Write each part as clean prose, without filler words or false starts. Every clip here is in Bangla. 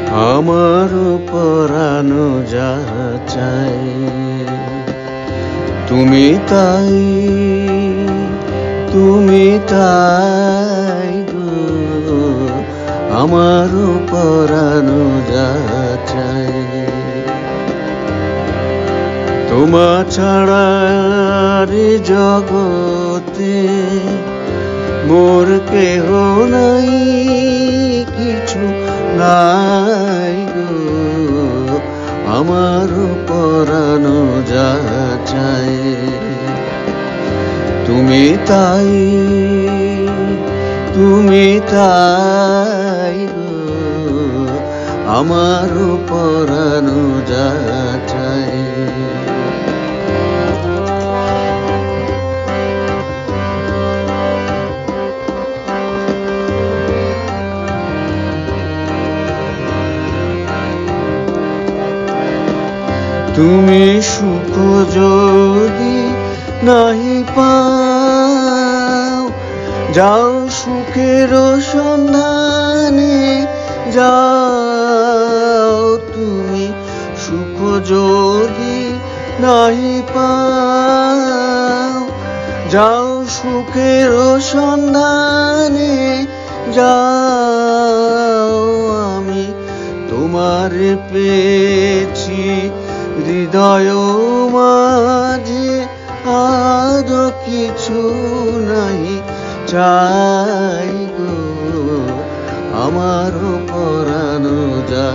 আমার পরানো যা চায় তুমি তাই গো, আমার পরানো যা চায়। তোমা ছাড়া রে জগতে মোর কেহ নাই, কিছু নাই গো, আমার পরানো যা চায় তুমি তাই গো, আমার পরানো যা চায়। তুমি সুখ যদি নাহি পাও, যাও সুখের সন্ধানে যাও। তুমি সুখ যদি নাহি পাও, যাও সুখের সন্ধানে যাও। আমি তোমার পেয়েছি হৃদয় মাঝে, আর কিছু নাই চাই গো, আমার পরানো যা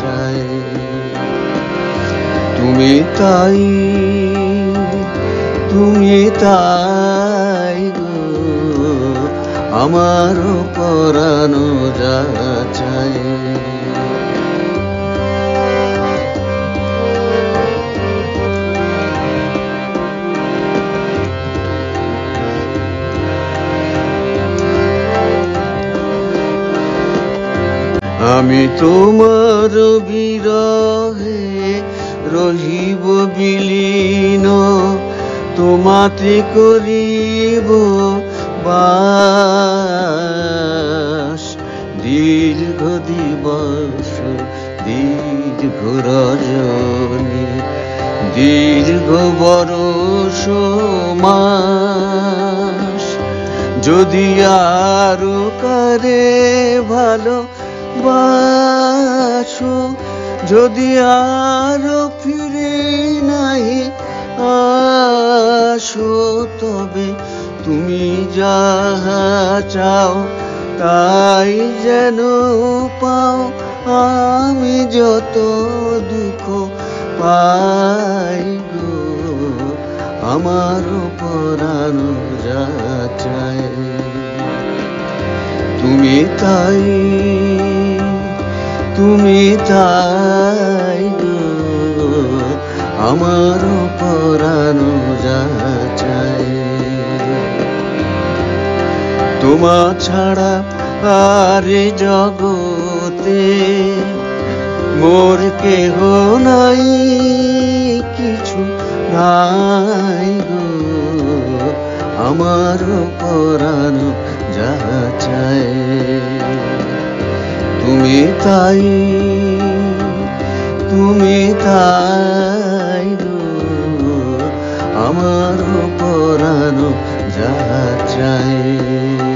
চাই তুমি তাই গো, আমার পরানো যা চাই। আমি তোমার বিরহে রহিব বিলীন, তোমাতে করিব বাস। দীর্ঘ দিবস দীর্ঘ রজনী, দীর্ঘ বরষ মাস, যদি আরো কারে ভালো বাসো, যদি আরো ফিরে নাই আসো, তবে তুমি যাহা চাও তাই যেন পাও। আমি যত দুঃখ পাই গো, আমার পরানো যা চায় তুমি তাই গো, আমার পরানো যা চায়। তোমা ছাড়া আর জগতে মোর কেহ নাই, কিছু নাই গো, আমার পরানো যা চায় তুমি তাই গো, আমার পরানো যা চায়।